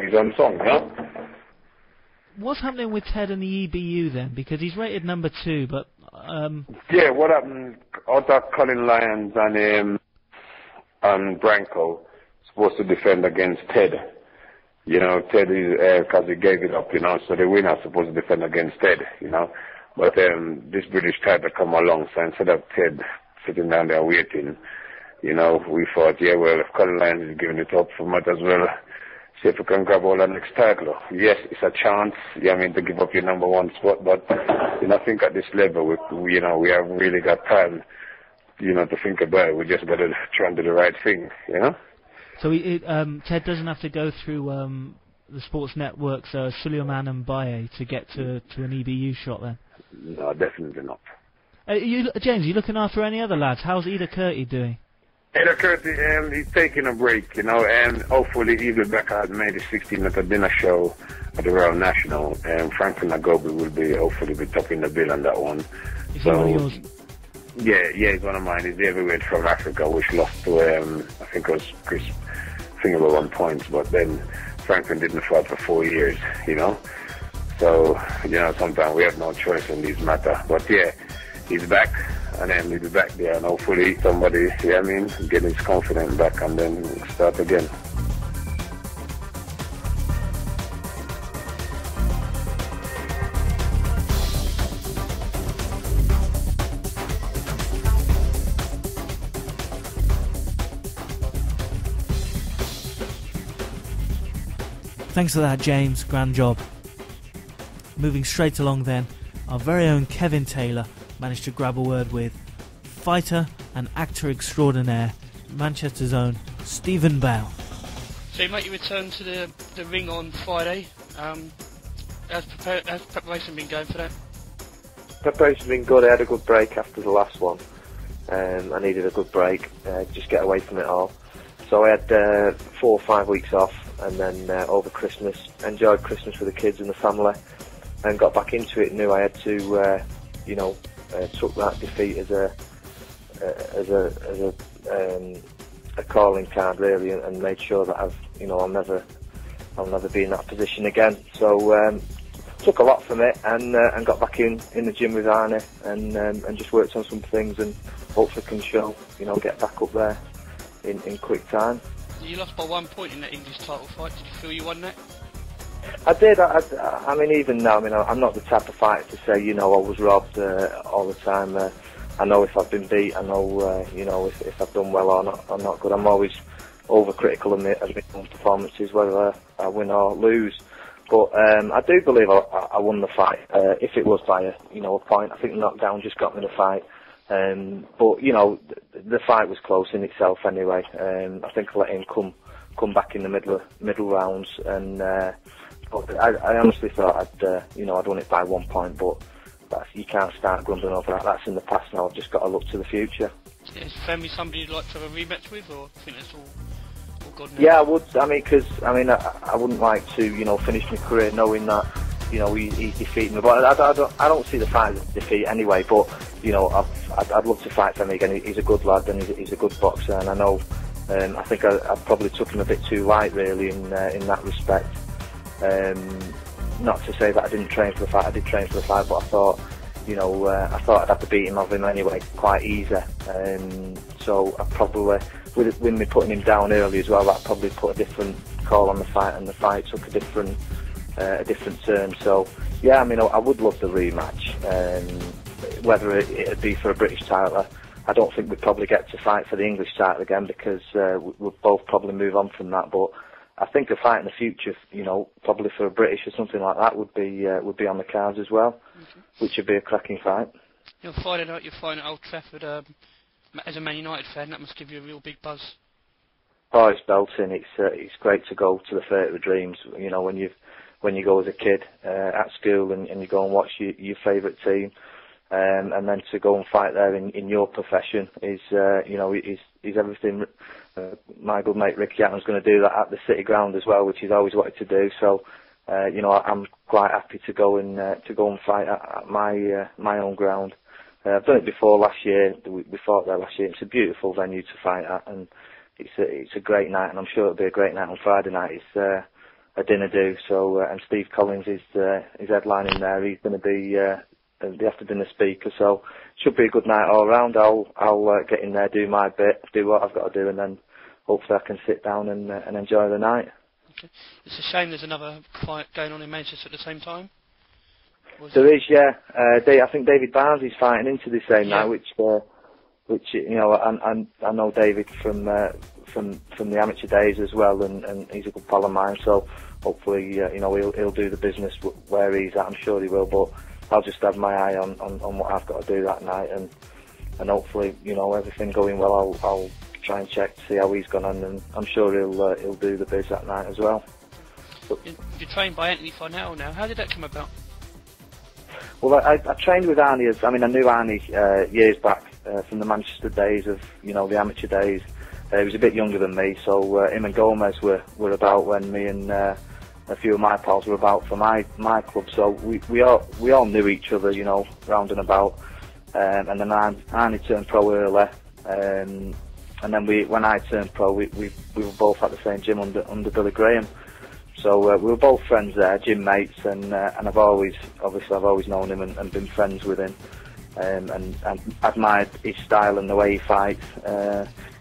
his own song, you know. What's happening with Ted and the EBU then? Because he's rated number 2, but... Yeah, what happened, other Colin Lyons and Branco supposed to defend against Ted. You know, Ted is, because he gave it up, you know, so the winner supposed to defend against Ted, you know. But this British title come along, so instead of Ted sitting down there waiting, you know, we thought, yeah, well, if Colin Lyons is giving it up, we might as well see if we can grab all the next title. Yes, it's a chance, I mean, to give up your number 1 spot, but, you know, I think at this level, we you know, we haven't really got time, you know, to think about it. We just got to try and do the right thing, you know? So Ted doesn't have to go through the sports networks, Suleiman and Baye to get to an EBU shot then? No, definitely not. James, are you looking after any other lads? How's Ida Curti doing? Ida Curti, he's taking a break, you know, and hopefully he'll be back at May the 16th at a dinner show at the Royal National, and Franklin Agobi will hopefully be topping the bill on that one. Is he one of yours? Yeah, he's one of mine. He's the heavyweight from Africa, which lost to, I think it was Chris Finger 1 point, but then Franklin didn't fight for 4 years, you know. So, you know, sometimes we have no choice in these matters. But yeah, he's back, and then he'll be back there, and hopefully somebody, I mean, get his confidence back and then start again. Thanks for that, James. Grand job. Moving straight along then, our very own Kevin Taylor managed to grab a word with fighter and actor extraordinaire, Manchester's own Stephen Bell. So you make your return to the ring on Friday. How's preparation been going for that? Preparation's been good. I had a good break after the last one. I needed a good break, just get away from it all. So I had 4 or 5 weeks off, and then over Christmas, enjoyed Christmas with the kids and the family, and got back into it. Knew I had to, you know, took that defeat as a calling card really, and made sure that I'll never be in that position again. So took a lot from it, and got back in the gym with Arnie, and just worked on some things, and hopefully can show, you know, get back up there in quick time. You lost by 1 point in that English title fight. Did you feel you won that? I did. I mean, even now, I mean, I'm not the type of fighter to say, you know, I was robbed all the time. I know if I've been beat. I know, you know, if I've done well or not good. I'm always overcritical of my own performances, whether I win or lose. But I do believe I won the fight. If it was by a point, I think the knockdown just got me the fight. But you know, the fight was close in itself anyway. I think I let him come back in the middle rounds, and I honestly thought I'd won it by 1 point. But you can't start grumbling over that. That's in the past now. I've just got to look to the future. Is Femi somebody you'd like to have a rematch with, or do you think that's all good now? Yeah, I would. I mean, because I wouldn't like to, you know, finish my career knowing that, you know, he's defeating me. But I don't see the fight as a defeat anyway. But you know, I'd love to fight Femi again. He's a good lad, and he's a good boxer, and I know. I think I probably took him a bit too light, really, in that respect. Not to say that I didn't train for the fight. I did train for the fight, but I thought, you know, I'd have to beat him of him anyway, quite easy. So I probably, with me putting him down early as well, that probably put a different call on the fight, and the fight took a different turn. So yeah, I mean, I would love the rematch. Whether it'd be for a British title, I don't think we'd probably get to fight for the English title again, because we'll both probably move on from that. But I think a fight in the future, you know, probably for a British or something like that, would be on the cards as well, which would be a cracking fight. You're Friday night, you're fighting at Old Trafford. As a Man United fan, that must give you a real big buzz. Oh, it's belting. It's great to go to the Theatre of Dreams. You know, when you go as a kid at school, and you go and watch your favourite team. And then to go and fight there in your profession is everything. My good mate Ricky Atten's going to do that at the City Ground as well, which he's always wanted to do. So, I'm quite happy to go and fight at my own ground. I've done it before last year. We fought there last year. It's a beautiful venue to fight at, and it's a great night. And I'm sure it'll be a great night on Friday night. a dinner do. So and Steve Collins is headlining there. He's going to be the after dinner speaker. So should be a good night all round. I'll get in there, do my bit, do what I've got to do, and then hopefully I can sit down and enjoy the night. Okay. It's a shame there's another fight going on in Manchester at the same time. There is, yeah. I think David Barnes is fighting into the same night, which you know, I know David from the amateur days as well, and he's a good pal of mine. So hopefully, you know, he'll do the business where he's at. I'm sure he will, but I'll just have my eye on what I've got to do that night, and hopefully, you know, everything going well. I'll try and check to see how he's gone on, and I'm sure he'll do the biz that night as well. You're trained by Arnie Farnell now. How did that come about? Well, I trained with Arnie. I knew Arnie years back from the Manchester days of, you know, the amateur days. He was a bit younger than me, so him and Gomez were about when me and a few of my pals were about for my club. So we all knew each other, you know, round and about. And then Arnie turned pro early, and then when I turned pro, we were both at the same gym under Billy Graham. So we were both friends there, gym mates, and I've always known him and been friends with him, and admired his style and the way he fights.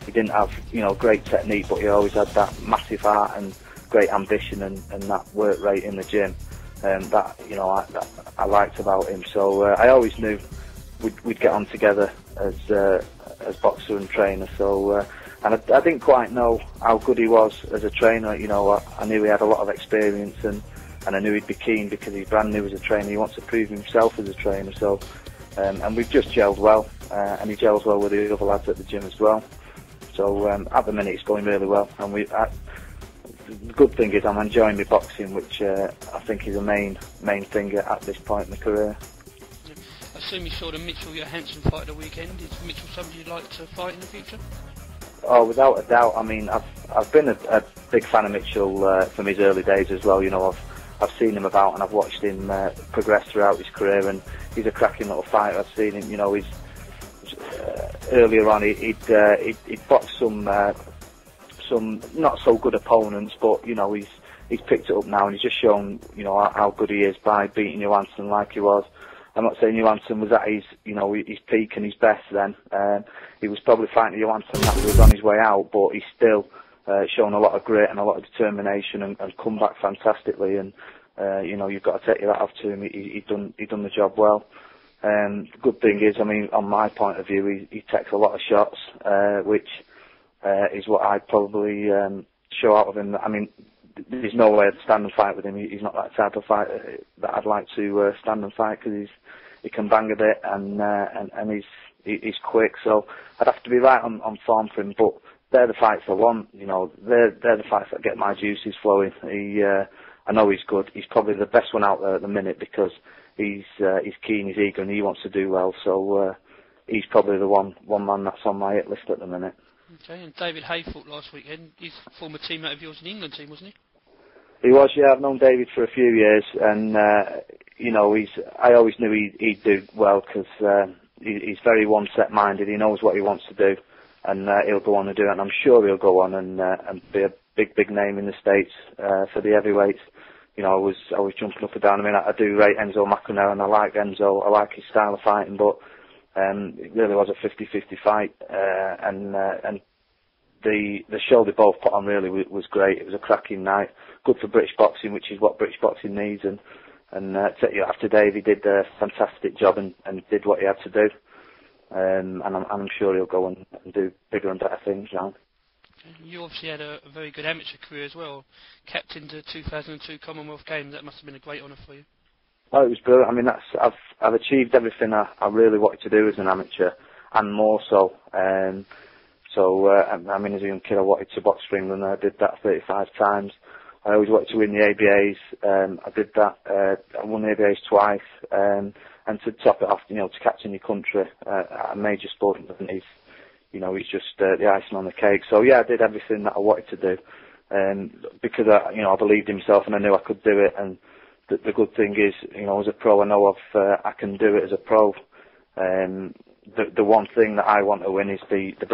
He didn't have, you know, great technique, but he always had that massive heart and great ambition and that work rate in the gym. That, you know, I liked about him. So I always knew we'd get on together as boxer and trainer. So. And I didn't quite know how good he was as a trainer. You know, I knew he had a lot of experience, and I knew he'd be keen because he's brand new as a trainer. He wants to prove himself as a trainer. So, and we've just gelled well, and he gels well with the other lads at the gym as well. So at the minute it's going really well. And the good thing is I'm enjoying my boxing, which I think is the main thing at this point in my career. I assume you saw the Mitchell Johansson fight at the weekend. Is Mitchell somebody you'd like to fight in the future? Oh, without a doubt. I mean, I've been a big fan of Mitchell from his early days as well. You know, I've seen him about and I've watched him progress throughout his career, and he's a cracking little fighter. I've seen him. You know, he's earlier on he'd boxed some not so good opponents, but you know he's picked it up now and he's just shown, you know, how good he is by beating Johansson like he was. I'm not saying Johansson was at his, you know, his peak and his best then. He was probably fighting Johansson that was on his way out, but he's still shown a lot of grit and a lot of determination and come back fantastically. And you know, you've got to take your hat off to him. He done the job well. The good thing is, I mean, on my point of view, he takes a lot of shots, which is what I'd probably show out of him. I mean, there's no way I'd stand and fight with him. He's not that type of fighter that I'd like to stand and fight, because he can bang a bit and he's quick. So I'd have to be right on form for him. But they're the fights I want. You know, they're the fights that get my juices flowing. I know he's good. He's probably the best one out there at the minute because he's keen, he's eager, and he wants to do well. So he's probably the one man that's on my hit list at the minute. Okay, and David Hay fought last weekend. He's a former teammate of yours in the England team, wasn't he? He was, yeah. I've known David for a few years, and you know, I always knew he'd do well because he's very one-set-minded. He knows what he wants to do, and he'll go on and do it. And I'm sure he'll go on and be a big name in the States for the heavyweights. You know, I was jumping up and down. I mean, I do rate Enzo Macronel, and I like Enzo. I like his style of fighting, but it really was a 50-50 fight, and the show they both put on really was great. It was a cracking night, good for British boxing, which is what British boxing needs. And after Dave, he did a fantastic job and did what he had to do. And I'm sure he'll go and do bigger and better things now. You obviously had a very good amateur career as well. Captain to 2002 Commonwealth Games. That must have been a great honour for you. Oh, it was brilliant. I mean, I've achieved everything I really wanted to do as an amateur, and more so. I mean, as a young kid, I wanted to box for England. I did that 35 times. I always wanted to win the ABAs. I did that. I won the ABAs twice. And to top it off, you know, to captain your country at a major sporting event is, you know, it's just the icing on the cake. So yeah, I did everything that I wanted to do, because I believed in myself and I knew I could do it. And the good thing is, you know, as a pro, I know I can do it as a pro. The one thing that I want to win is the British